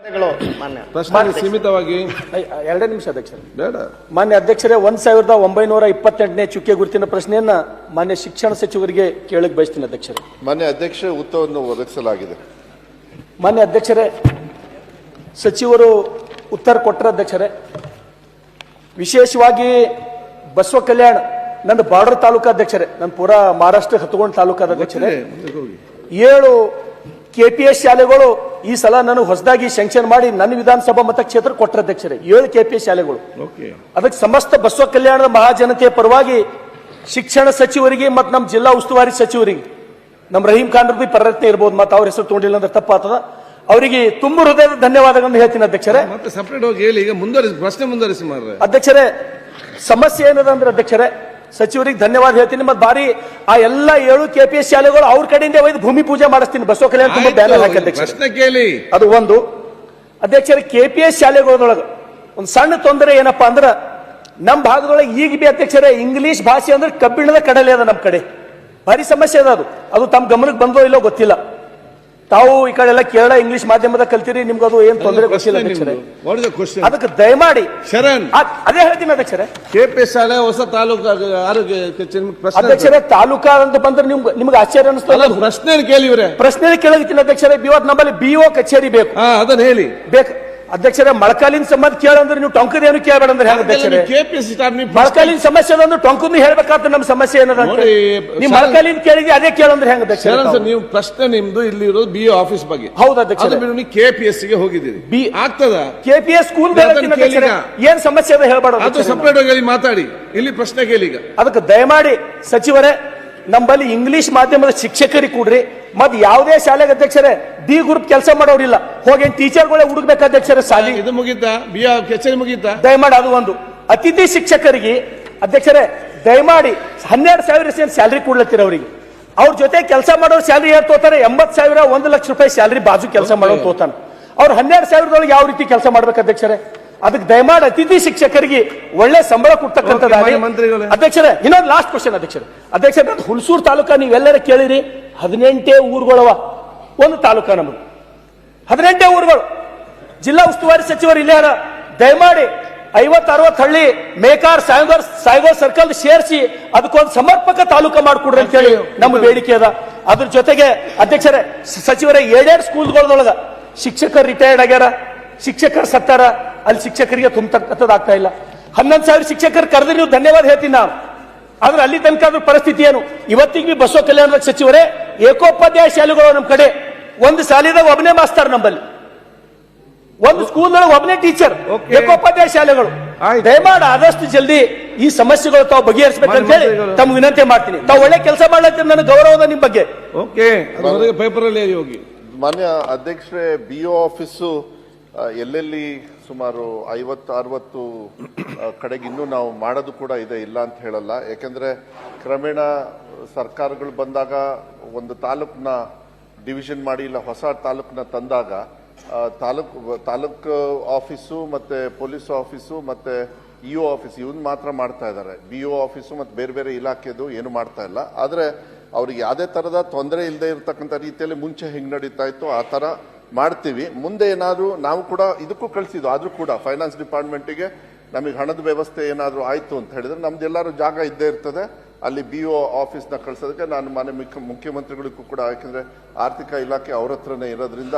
ಪ್ರಶ್ನೆ ಸೀಮಿತವಾಗಿ 2 ನಿಮಿಷ ಅಧ್ಯಕ್ಷರೇ. ಬೇಡ. ಮಾನ್ಯ ಅಧ್ಯಕ್ಷರೇ, 1928ನೇ ಚುಕ್ಕೆ ಗುರುತಿನ ಪ್ರಶ್ನೆಯನ್ನ ಮಾನ್ಯ ಶಿಕ್ಷಣ ಸಚಿವರಿಗೆ ಕೇಳಕ್ ಬಯಸ್ತೀನಿ ಅಧ್ಯಕ್ಷರೇ. ಮಾನ್ಯ ಅಧ್ಯಕ್ಷ ಉತ್ತರವನ್ನು ಒದಗಿಸಲಾಗಿದೆ. ಮಾನ್ಯ ಅಧ್ಯಕ್ಷರೇ, ಸಚಿವರು ಉತ್ತರ ಕೊಟ್ಟರೆ ಅಧ್ಯಕ್ಷರೇ, ವಿಶೇಷವಾಗಿ ಬಸವ ಕಲ್ಯಾಣ ನನ್ನ ಬಾರ್ಡರ್ ತಾಲೂಕು ಅಧ್ಯಕ್ಷರೇ, ನನ್ನ ಪೂರಾ ಮಹಾರಾಷ್ಟ್ರ ಹತ್ಕೊಂಡು ತಾಲೂಕಾದ ಅಧ್ಯಕ್ಷರೇ, 7 KPS ಶಾಲೆಗಳು ಈ ಸಲ ನನಗೆ ಹೊಸದಾಗಿ ಸ್ಯಾಂಕ್ಷನ್ ಮಾಡಿ ನನ್ನ ವಿಧಾನಸಭಾ ಮತಕ್ಷೇತ್ರ ಕೊಟ್ಟರೆ ಅಧ್ಯಕ್ಷರೇ, 7 KPS ಶಾಲೆಗಳು. ಅದಕ್ಕೆ ಸಮಸ್ತ ಬಸವ ಕಲ್ಯಾಣದ ಮಹಾಜನತೆಯ ಪರವಾಗಿ ಶಿಕ್ಷಣ ಸಚಿವರಿಗೆ ಮತ್ತು ನಮ್ಮ ಜಿಲ್ಲಾ ಉಸ್ತುವಾರಿ ಸಚಿವರಿಗೆ, ನಮ್ಮ ರಹೀಂ ಖಾನ್ ಬಿ ಪರರತ್ನ ಇರ್ಬೋದು, ಮತ್ತು ಅವ್ರ ಹೆಸರು ತಗೊಂಡಿಲ್ಲ ಅಂದ್ರೆ ತಪ್ಪಾಗ್ತದ, ಅವರಿಗೆ ತುಂಬ ಹೃದಯದ ಧನ್ಯವಾದಗಳನ್ನು ಹೇಳ್ತೀನಿ ಅಧ್ಯಕ್ಷರೇ. ಮತ್ತೆ ಸಪರೇಟ್ ಹೋಗಿ ಹೇಳಿ, ಈಗ ಮುಂದುವರಿಸಿ, ಪ್ರಶ್ನೆ ಮುಂದುವರಿಸಿ ಮಾಡ್ರೆ. ಅಧ್ಯಕ್ಷರೇ, ಸಮಸ್ಯೆ ಏನದ ಅಂದ್ರೆ ಅಧ್ಯಕ್ಷರೇ, ಸಚಿವರಿಗೆ ಧನ್ಯವಾದ ಹೇಳ್ತೀನಿ. ಮತ್ತೆ ಬಾರಿ ಆ ಎಲ್ಲ 7 KPS ಶಾಲೆಗಳು ಅವ್ರ ಕಡೆಯಿಂದ ಒಯ್ದು ಭೂಮಿ ಪೂಜೆ ಮಾಡಿಸ್ತೀನಿ. ಬಸವ ಕಲ್ಯಾಣ ತುಂಬ ಬ್ಯಾನರ್ ಹಾಕಿ ಪ್ರಶ್ನೆ ಕೇಳಿ. ಅದು ಒಂದು. ಅಧ್ಯಕ್ಷರೇ, KPS ಶಾಲೆಗಳೊಳಗೆ ಒಂದು ಸಣ್ಣ ತೊಂದರೆ ಏನಪ್ಪಾ ಅಂದ್ರೆ, ನಮ್ಮ ಭಾಗದೊಳಗೆ ಈಗ ಬಿ ಅಧ್ಯಕ್ಷರೇ ಇಂಗ್ಲಿಷ್ ಭಾಷೆ ಅಂದ್ರೆ ಕಬ್ಬಿಣದ ಕಡಲೆ ಅದ ನಮ್ಮ ಕಡೆ, ಭಾರಿ ಸಮಸ್ಯೆ ಅದ. ಅದು ತಮ್ಮ ಗಮನಕ್ಕೆ ಬಂದೋ ಇಲ್ಲೋ ಗೊತ್ತಿಲ್ಲ. ತಾವು ಈ ಕಡೆ ಎಲ್ಲ ಕೇರಳ ಇಂಗ್ಲಿಷ್ ಮಾಧ್ಯಮದ ಕಲ್ತೀರಿ, ನಿಮ್ಗೆ ಅದು ಏನ್ ತೊಂದರೆ ಗೊತ್ತಿಲ್ಲ ಅಧ್ಯಕ್ಷರೇ. ಅದಕ್ಕೆ ದಯಮಾಡಿ ಶರಣ್ ಅದೇ ಹೇಳ್ತೀನಿ ಅಧ್ಯಕ್ಷರೇ. KPS ಶಾಲೆ ಹೊಸ ತಾಲೂಕು ಆರೋಗ್ಯ ಅಧ್ಯಕ್ಷರೇ, ತಾಲೂಕಾ ಅಂತ ಬಂದ್ರೆ ನಿಮ್ಗೆ ಆಶ್ಚರ್ಯ ಅನಿಸ್ತಲ್ಲ. ಪ್ರಶ್ನೆ ಕೇಳಿವ್ರೆ, ಪ್ರಶ್ನೆ ಕೇಳಗತ್ತೀನಿ ಅಧ್ಯಕ್ಷರೇ. ಇವತ್ತು ನಮ್ಮಲ್ಲಿ BO ಕಚೇರಿ ಬೇಕು, ಅದನ್ನ ಹೇಳಿ ಬೇಕು ಅಧ್ಯಕ್ಷರೇ. ಮೊಳಕಾಲಿನ ಸಂಬಂಧ ಕೇಳಂದ್ರೆ ನೀವು ಟೊಂಕದ ಏನು ಕೇಳಬೇಡ ಅಂದ್ರೆ ಹೆಂಗ ಅಧ್ಯಕ್ಷರೇ? ಮೊಳಕಾಲಿನ ಸಮಸ್ಯೆ ಅಂದ್ರೆ ಟೊಂಕದ ಹೇಳ್ಬೇಕಾದ್ರೆ ನಮ್ಮ ಸಮಸ್ಯೆ ಏನದ? ನೀವು ಮೊಳಕಾಲಿನ ಕೇಳಿದ್ರೆ ಅದೇ ಕೇಳಂದ್ರೆ ಹೆಂಗ ಅಧ್ಯಕ್ಷರೇ? ನೀವು ಪ್ರಶ್ನೆ ನಿಮ್ದು ಇಲ್ಲಿ ಇರೋದು BO ಆಫೀಸ್ ಬಗ್ಗೆ. ಹೌದು ಅಧ್ಯಕ್ಷರೇ. KPS ಗೆ ಹೋಗಿದ್ದೀರಿ, ಆಗ್ತದ? KPS ಸ್ಕೂಲ್ ಏನ್ ಸಮಸ್ಯೆ ಅದ ಹೇಳ್ಬೇಡ, ಅದು ಸಪರೇಟ್ ಆಗಿ ಮಾತಾಡಿ. ಇಲ್ಲಿ ಪ್ರಶ್ನೆ ಕೇಳಿ. ಈಗ ಅದಕ್ಕೆ ದಯಮಾಡಿ ಸಚಿವರೇ, ನಮ್ಮಲ್ಲಿ ಇಂಗ್ಲಿಷ್ ಮಾಧ್ಯಮದ ಶಿಕ್ಷಕರಿಗೆ ಕೊಡ್ರಿ. ಮತ್ ಯಾವುದೇ ಶಾಲೆಗೆ ಅಧ್ಯಕ್ಷರೇ D ಗ್ರೂಪ್ ಕೆಲಸ ಮಾಡೋರಿಲ್ಲ, ಹೋಗಿ ಟೀಚರ್ಗಳೇ ಹುಡುಕ್ಬೇಕು ಅಧ್ಯಕ್ಷರೇ. ಸಾಲಿ ಇದು ಮುಗಿತಾ? ಕಚೇರಿ ಮುಗಿತಾ? ದಯಮಾಡಿ ಅದು ಒಂದು. ಅತಿಥಿ ಶಿಕ್ಷಕರಿಗೆ ಅಧ್ಯಕ್ಷರೇ ದಯಮಾಡಿ 12,000 ಸ್ಯಾಲರಿ ಕೊಡ್ಲತ್ತೀರ ಅವರಿಗೆ. ಅವ್ರ ಜೊತೆ ಕೆಲಸ ಮಾಡೋರು ಸ್ಯಾಲರಿ ಏನ್ ತೋತಾರೆ? 80,000 1 ಲಕ್ಷ ರೂಪಾಯಿ ಸ್ಯಾಲರಿ ಬಾಜು ಕೆಲಸ ಮಾಡೋರು ತೋತಾನ. ಅವ್ರು 12,000 ಯಾವ ರೀತಿ ಕೆಲಸ ಮಾಡ್ಬೇಕು ಅಧ್ಯಕ್ಷರೇ? ಅದಕ್ಕೆ ದಯಮಾಡಿ ಅತಿಥಿ ಶಿಕ್ಷಕರಿಗೆ ಒಳ್ಳೆ ಸಂಬಳ ಕೊಡ್ತಕ್ಕಂಥದ್ದು ಅಧ್ಯಕ್ಷರೇ. ಇನ್ನೊಂದು ಲಾಸ್ಟ್ ಕ್ವಶನ್ ಅಧ್ಯಕ್ಷರೇ, ಹುಲ್ಸೂರು ತಾಲೂಕಾ ನೀವೆಲ್ಲರ ಕೇಳಿರಿ, 18 ಊರುಗಳವ ಒಂದು ತಾಲೂಕಾ ನಮ್ಮದು, 18 ಊರುಗಳು. ಜಿಲ್ಲಾ ಉಸ್ತುವಾರಿ ಸಚಿವರು ಇಲ್ಲೇ ದಯಮಾಡಿ 50-60 ಹಳ್ಳಿ ಮೇಕಾರ್ ಸಾಯ್ಗೋರ್ ಸರ್ಕಲ್ ಸೇರಿಸಿ ಅದಕ್ಕೊಂದು ಸಮರ್ಪಕ ತಾಲೂಕಾ ಮಾಡಿಕೊಡ್ರಿ ಅಂತ ಹೇಳಿ ನಮ್ಮ ಬೇಡಿಕೆ ಅದ. ಅದ್ರ ಜೊತೆಗೆ ಅಧ್ಯಕ್ಷರೇ, ಸಚಿವರೇ, 7 ಸ್ಕೂಲ್ಗಳೊಳಗ ಶಿಕ್ಷಕರು ರಿಟೈರ್ಡ್ ಆಗ್ಯಾರ, ಶಿಕ್ಷಕರು ಸತ್ತಾರ, ಅಲ್ಲಿ ಶಿಕ್ಷಕರಿಗೆ ತುಂಬತಕ್ಕಂಥದ್ದಾಗ್ತಾ ಇಲ್ಲ. 11,000 ಶಿಕ್ಷಕರು ಕರೆದ್ರೆ ನೀವು ಧನ್ಯವಾದ ಹೇಳ್ತೀನಿ ನಾವು. ಆದ್ರೆ ಅಲ್ಲಿ ತನಕ ಪರಿಸ್ಥಿತಿ ಏನು? ಇವತ್ತಿಗೆ ಬಸವ ಕಲ್ಯಾಣದ ಸಚಿವರೇ, ಏಕೋಪಾಧ್ಯಾಯ ಶಾಲೆಗಳು ನಮ್ಮ ಕಡೆ, ಒಂದು ಶಾಲೆದಾಗ ಒಬ್ಬನೇ ಮಾಸ್ತರ್, ನಂಬಲ್ಲಿ ಒಂದು ಸ್ಕೂಲ್ನೊಳಗೆ ಒಬ್ಬನೇ ಟೀಚರ್, ಏಕೋಪಾಧ್ಯಾಯ ಶಾಲೆಗಳು. ದಯಮಾಡಿ ಆದಷ್ಟು ಜಲ್ದಿ ಈ ಸಮಸ್ಯೆಗಳು ತಾವು ಬಗೆಹರಿಸಬೇಕಂತ ಹೇಳಿ ತಮ್ಮ ವಿನಂತಿ ಮಾಡ್ತೀನಿ. ತಾವು ಒಳ್ಳೆ ಕೆಲಸ ಮಾಡ್ಲತ್ತೀರಿ, ನನಗೆ ಗೌರವದ ನಿಮ್ ಬಗ್ಗೆ. ಪೇಪರ್ ಅಲ್ಲಿ ಹೋಗಿ. ಮಾನ್ಯ ಅಧ್ಯಕ್ಷರೇ, BO ಆಫೀಸು ಎಲ್ಲೆಲ್ಲಿ ಸುಮಾರು 50-60 ಕಡೆಗೆ ಇನ್ನೂ ನಾವು ಮಾಡೋದು ಕೂಡ ಇದೆ, ಇಲ್ಲ ಅಂತ ಹೇಳಲ್ಲ. ಯಾಕೆಂದ್ರೆ ಕ್ರಮೇಣ ಸರ್ಕಾರಗಳು ಬಂದಾಗ ಒಂದು ತಾಲೂಕನ್ನ ಡಿವಿಷನ್ ಮಾಡಿ ಇಲ್ಲ ಹೊಸ ತಾಲೂಕನ್ನ ತಂದಾಗ ತಾಲೂಕು ಆಫೀಸು ಮತ್ತೆ ಪೊಲೀಸ್ ಆಫೀಸು ಮತ್ತೆ EO ಆಫೀಸ್ ಇವನ್ ಮಾತ್ರ ಮಾಡ್ತಾ ಇದ್ದಾರೆ. BO ಆಫೀಸು ಮತ್ತೆ ಬೇರೆ ಬೇರೆ ಇಲಾಖೆದು ಏನು ಮಾಡ್ತಾ ಇಲ್ಲ. ಆದ್ರೆ ಅವ್ರಿಗೆ ಯಾವುದೇ ತರದ ತೊಂದರೆ ಇಲ್ಲದೆ ಇರತಕ್ಕಂಥ ರೀತಿಯಲ್ಲಿ ಮುಂಚೆ ಹೆಂಗ್ ನಡೀತಾ ಇತ್ತು ಆ ತರ ಮಾಡ್ತೀವಿ. ಮುಂದೆ ಏನಾದ್ರು ನಾವು ಕೂಡ ಇದಕ್ಕೂ ಕಳಿಸಿದ್ವು, ಆದ್ರೂ ಕೂಡ ಫೈನಾನ್ಸ್ ಡಿಪಾರ್ಟ್ಮೆಂಟಿಗೆ ನಮಗೆ ಹಣದ ವ್ಯವಸ್ಥೆ ಏನಾದ್ರು ಆಯ್ತು ಅಂತ ಹೇಳಿದ್ರೆ ನಮ್ದೆಲ್ಲರೂ ಜಾಗ ಇದ್ದೇ ಇರ್ತದೆ. ಅಲ್ಲಿ BO ಆಫೀಸ್ನ ಕಳ್ಸೋದಕ್ಕೆ ನಾನು ಮಾನ್ಯ ಮುಖ್ಯಮಂತ್ರಿಗಳಿಗೂ ಕೂಡ, ಯಾಕೆಂದ್ರೆ ಆರ್ಥಿಕ ಇಲಾಖೆ ಅವ್ರ ಹತ್ರನೇ ಇರೋದ್ರಿಂದ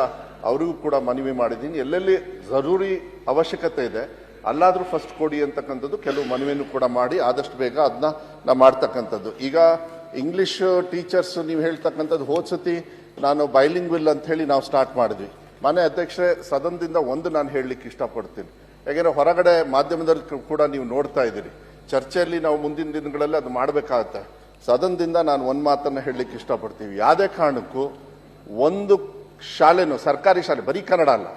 ಅವರಿಗೂ ಕೂಡ ಮನವಿ ಮಾಡಿದ್ದೀನಿ. ಎಲ್ಲೆಲ್ಲಿ ಜರೂರಿ ಅವಶ್ಯಕತೆ ಇದೆ ಅಲ್ಲಾದ್ರೂ ಫಸ್ಟ್ ಕೊಡಿ ಅಂತಕ್ಕಂಥದ್ದು ಕೆಲವು ಮನವಿಯನ್ನು ಕೂಡ ಮಾಡಿ ಆದಷ್ಟು ಬೇಗ ಅದನ್ನ ನಾವು ಮಾಡ್ತಕ್ಕಂಥದ್ದು. ಈಗ ಇಂಗ್ಲಿಷ್ ಟೀಚರ್ಸ್ ನೀವು ಹೇಳ್ತಕ್ಕಂಥದ್ದು ಹೋದ್ಸತಿ ನಾನು ಬೈಲಿಂಗ್ವಿಲ್ ಅಂತ ಹೇಳಿ ನಾವು ಸ್ಟಾರ್ಟ್ ಮಾಡಿದ್ವಿ. ಮಾನ್ಯ ಅಧ್ಯಕ್ಷರೇ, ಸದನದಿಂದ ಒಂದು ನಾನು ಹೇಳಲಿಕ್ಕೆ ಇಷ್ಟಪಡ್ತೀನಿ. ಯಾಕೆಂದ್ರೆ ಹೊರಗಡೆ ಮಾಧ್ಯಮದಲ್ಲಿ ಕೂಡ ನೀವು ನೋಡ್ತಾ ಇದ್ದೀರಿ, ಚರ್ಚೆಯಲ್ಲಿ ನಾವು ಮುಂದಿನ ದಿನಗಳಲ್ಲಿ ಅದು ಮಾಡಬೇಕಾಗತ್ತೆ. ಸದನದಿಂದ ನಾನು ಒಂದು ಮಾತನ್ನ ಹೇಳಲಿಕ್ಕೆ ಇಷ್ಟಪಡ್ತೀವಿ. ಯಾವುದೇ ಕಾರಣಕ್ಕೂ ಒಂದು ಶಾಲೆನೂ, ಸರ್ಕಾರಿ ಶಾಲೆ ಬರೀ ಕನ್ನಡ ಅಲ್ಲ,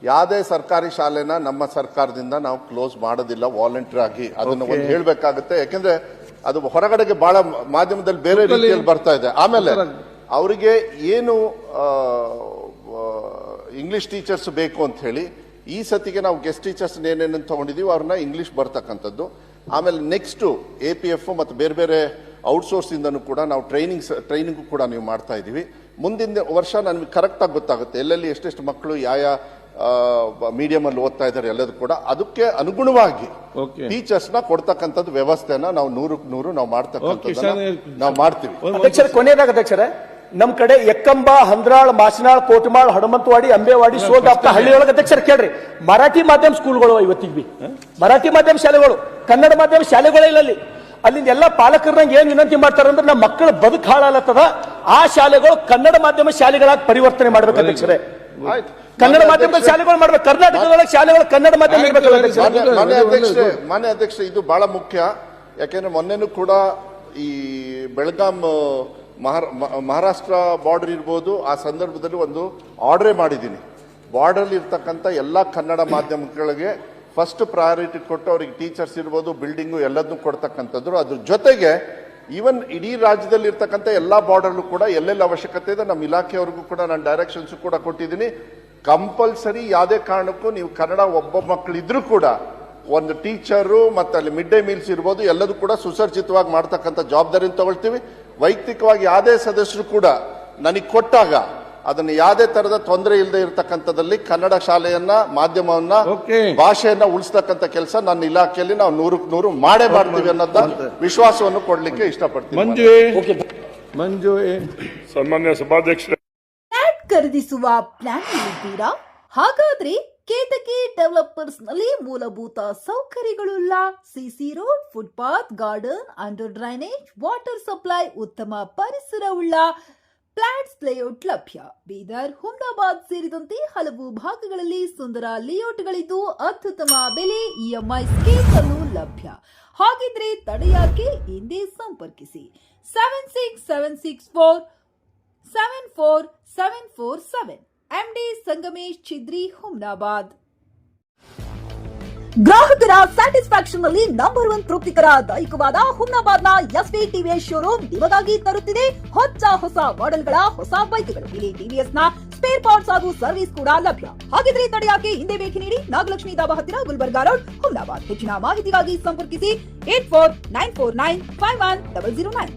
ಯಾವುದೇ ಸರ್ಕಾರಿ ಶಾಲೆನ ನಮ್ಮ ಸರ್ಕಾರದಿಂದ ನಾವು ಕ್ಲೋಸ್ ಮಾಡೋದಿಲ್ಲ ವಾಲಂಟಿಯರ್ ಆಗಿ. ಅದನ್ನು ಒಂದು ಹೇಳಬೇಕಾಗುತ್ತೆ. ಯಾಕೆಂದ್ರೆ ಅದು ಹೊರಗಡೆಗೆ ಬಹಳ ಮಾಧ್ಯಮದಲ್ಲಿ ಬೇರೆ ರೀತಿಯಲ್ಲಿ ಬರ್ತಾ ಇದೆ. ಆಮೇಲೆ ಅವರಿಗೆ ಏನು ಇಂಗ್ಲಿಷ್ ಟೀಚರ್ಸ್ ಬೇಕು ಅಂತ ಹೇಳಿ ಈ ಸತಿಗೆ ನಾವು ಗೆಸ್ಟ್ ಟೀಚರ್ಸ್ ಏನೇನು ತಗೊಂಡಿದೀವಿ ಅವ್ರನ್ನ ಇಂಗ್ಲಿಷ್ ಬರ್ತಕ್ಕಂಥದ್ದು. ಆಮೇಲೆ ನೆಕ್ಸ್ಟ್ APF ಮತ್ತು ಬೇರೆ ಬೇರೆ ಔಟ್ಸೋರ್ಸ್ ಇಂದನೂ ಕೂಡ ನಾವು ಟ್ರೈನಿಂಗ್ ಕೂಡ ನೀವು ಮಾಡ್ತಾ ಇದೀವಿ. ಮುಂದಿನ ವರ್ಷ ನಮಗೆ ಕರೆಕ್ಟ್ ಆಗಿ ಗೊತ್ತಾಗುತ್ತೆ ಎಲ್ಲೆಲ್ಲಿ ಎಷ್ಟೆಷ್ಟು ಮಕ್ಕಳು ಯಾವ ಮೀಡಿಯಂ ಅಲ್ಲಿ ಓದ್ತಾ ಇದ್ದಾರೆ ಎಲ್ಲದೂ ಕೂಡ. ಅದಕ್ಕೆ ಅನುಗುಣವಾಗಿ Okay. ಟೀಚರ್ಸ್ ನ ಕೊಡ್ತಕ್ಕಂಥದ್ದು ವ್ಯವಸ್ಥೆನ ನಾವು 100% ನಾವು ಮಾಡ್ತಕ್ಕಂಥದ್ದನ್ನ ನಾವು ಮಾಡ್ತೀವಿ. ಅಧ್ಯಕ್ಷರ ಕೊನೆಯದಾಗ ಅಧ್ಯಕ್ಷರೇ ನಮ್ ಕಡೆ ಎಕ್ಕಂಬ, ಹಂದ್ರಾಳ್, ಮಾಸನಾಳ್, ಕೋಟಮಾಳ್, ಹನುಮಂತವಾಡಿ, ಅಂಬೇವಾಡಿ, ಸೋದಾಪ್ತ ಹಳ್ಳಿಯೊಳಗೆ ಅಧ್ಯಕ್ಷರ ಕೇಳ್ರಿ, ಮರಾಠಿ ಮಾಧ್ಯಮ ಸ್ಕೂಲ್ಗಳು ಇವತ್ತಿಗೆ ಬಿ ಮರಾಠಿ ಮಾಧ್ಯಮ ಶಾಲೆಗಳು, ಕನ್ನಡ ಮಾಧ್ಯಮ ಶಾಲೆಗಳೇ ಇಲ್ಲ ಅಲ್ಲಿ. ಅಲ್ಲಿಂದ ಎಲ್ಲ ಪಾಲಕರನ್ನ ಏನ್ ವಿನಂತಿ ಮಾಡ್ತಾರೆ ಅಂದ್ರೆ ನಮ್ಮ ಮಕ್ಕಳ ಬದುಕು ಹಾಳಾಲತ್ತದ, ಆ ಶಾಲೆಗಳು ಕನ್ನಡ ಮಾಧ್ಯಮ ಶಾಲೆಗಳಾಗಿ ಪರಿವರ್ತನೆ ಮಾಡ್ಬೇಕು ಅಧ್ಯಕ್ಷರೇ. ಆಯ್ತು. ಕನ್ನಡ ಮಾಧ್ಯಮದ ಶಾಲೆಗಳು ಮಾಡ್ಬೇಕು, ಕರ್ನಾಟಕದೊಳಗೆ ಶಾಲೆಗಳು ಕನ್ನಡ ಮಾಧ್ಯಮ ಇರ್ಬೇಕಲ್ಲ ಅಧ್ಯಕ್ಷರೇ. ಮಾನ್ಯ ಅಧ್ಯಕ್ಷ, ಇದು ಬಹಳ ಮುಖ್ಯ. ಯಾಕೆಂದ್ರೆ ಮೊನ್ನೆನೂ ಕೂಡ ಈ ಬೆಳಗಾಂ ಮಹಾರಾಷ್ಟ್ರ ಬಾರ್ಡರ್ ಇರ್ಬೋದು, ಆ ಸಂದರ್ಭದಲ್ಲಿ ಒಂದು ಆರ್ಡರ್ ಮಾಡಿದ್ದೀನಿ. ಬಾರ್ಡರ್ ಇರ್ತಕ್ಕಂಥ ಎಲ್ಲಾ ಕನ್ನಡ ಮಾಧ್ಯಮಗಳಿಗೆ ಫಸ್ಟ್ ಪ್ರಯಾರಿಟಿ ಕೊಟ್ಟು ಅವ್ರಿಗೆ ಟೀಚರ್ಸ್ ಇರ್ಬೋದು, ಬಿಲ್ಡಿಂಗು ಎಲ್ಲದನ್ನು ಕೊಡ್ತಕ್ಕಂಥದ್ದು. ಅದ್ರ ಜೊತೆಗೆ ಈವನ್ ಇಡೀ ರಾಜ್ಯದಲ್ಲಿ ಇರ್ತಕ್ಕಂಥ ಎಲ್ಲಾ ಬಾರ್ಡರ್ಲು ಕೂಡ ಎಲ್ಲೆಲ್ಲಿ ಅವಶ್ಯಕತೆ ಇದೆ ನಮ್ಮ ಇಲಾಖೆಯವ್ರಿಗೂ ಕೂಡ ನಾನು ಡೈರೆಕ್ಷನ್ಸ್ ಕೂಡ ಕೊಟ್ಟಿದ್ದೀನಿ. ಕಂಪಲ್ಸರಿ ಯಾವುದೇ ಕಾರಣಕ್ಕೂ ನೀವು ಕನ್ನಡ ಒಬ್ಬ ಮಕ್ಕಳಿದ್ರೂ ಕೂಡ ಒಂದು ಟೀಚರು ಮತ್ತೆ ಅಲ್ಲಿ ಮಿಡ್ ಡೇ ಮೀಲ್ಸ್ ಇರ್ಬೋದು ಎಲ್ಲದೂ ಕೂಡ ಸುಸರ್ಜಿತವಾಗಿ ಮಾಡ್ತಕ್ಕಂಥ ಜವಾಬ್ದಾರಿಯನ್ನು ತಗೊಳ್ತೀವಿ. ವೈಯಕ್ತಿಕವಾಗಿ ಯಾವುದೇ ಸದಸ್ಯರು ಕೂಡ ನನಗೆ ಕೊಟ್ಟಾಗ ಅದನ್ನು ಯಾವುದೇ ತರದ ತೊಂದರೆ ಇಲ್ಲದೆ ಇರತಕ್ಕಂಥದ್ದಲ್ಲಿ ಕನ್ನಡ ಶಾಲೆಯನ್ನ, ಮಾಧ್ಯಮವನ್ನ, ಭಾಷೆಯನ್ನ ಉಳಿಸ್ತಕ್ಕಂಥ ಕೆಲಸ ನನ್ನ ಇಲಾಖೆಯಲ್ಲಿ ನಾವು 100% ಮಾಡೇ ಮಾಡ್ತೀವಿ ಅನ್ನೋದ ವಿಶ್ವಾಸವನ್ನು ಕೊಡ್ಲಿಕ್ಕೆ ಇಷ್ಟಪಡ್ತೀನಿ. ಮಂಜು ಸನ್ಮಾನ್ಯ ಸಭಾಧ್ಯಕ್ಷರೇ, ಫ್ಲಾಟ್ ಖರೀದಿಸುವ ಪ್ಲಾನ್ ಇದ್ದೀರಾ? ಹಾಗಾದ್ರೆ ಕೇತಕಿ ಡೆವಲಪರ್ಸ್ ನಲ್ಲಿ ಮೂಲಭೂತ ಸೌಕರ್ಯಗಳುಳ್ಳ CC road, footpath, garden, under drainage, water supply, ಉತ್ತಮ ಪರಿಸರವುಳ್ಳ ಫ್ಲಾಟ್ಸ್ ಲೇಔಟ್ ಲಭ್ಯ. ಬೀದರ್, ಹುಮ್ನಾಬಾದ್ ಸೇರಿದಂತೆ ಹಲವು ಭಾಗಗಳಲ್ಲಿ ಸುಂದರ ಲೇಔಟ್ಗಳಿದ್ದು ಅತ್ಯುತ್ತಮ ಬೆಲೆ, ಇಎಂಐ ಸ್ಕೀಮ್ ಅನ್ನು ಲಭ್ಯ. ಹಾಗಿದ್ರೆ ತಡೆಯಾಕೆ, ಹಿಂದೆ ಸಂಪರ್ಕಿಸಿ 7676474747 ಎಂಡಿ ಸಂಗಮೇಶ್ ಚಿದ್ರಿ, ಹುಮ್ನಾಬಾದ್. ಗ್ರಾಹಕರ ಸ್ಯಾಟಿಸ್ಫ್ಯಾಕ್ಷನ್ ನಲ್ಲಿ ನಂಬರ್ 1 ತೃಪ್ತಿಕರ ದೈಹಿಕವಾದ ಹುಮ್ನಾಬಾದ್ನ ಎಸ್ವಿ ಟಿವಿಎಸ್ ಶೋರೂಮ್ ನಿಮಗಾಗಿ ತರುತ್ತಿದೆ ಹೊಸ ಮಾಡೆಲ್ಗಳ ಹೊಸ ಬೈಕ್ಗಳು. ಇಲ್ಲಿ ಟಿವಿಎಸ್ ನ ಸ್ಪೇರ್ ಪಾರ್ಟ್ಸ್ ಹಾಗೂ ಸರ್ವಿಸ್ ಕೂಡ ಲಭ್ಯ. ಹಾಗಿದ್ರೆ ತಡೆಯಾಕೆ, ಹಿಂದೆ ಭೇಟಿ ನೀಡಿ. ನಾಗಲಕ್ಷ್ಮಿ ದಾಬಾ ಹತ್ತಿರ, ಗುಲ್ಬರ್ಗಾ ರೋಡ್, ಹುಮ್ನಾಬಾದ್. ಹೆಚ್ಚಿನ ಮಾಹಿತಿಗಾಗಿ ಸಂಪರ್ಕಿಸಿ 8494951009.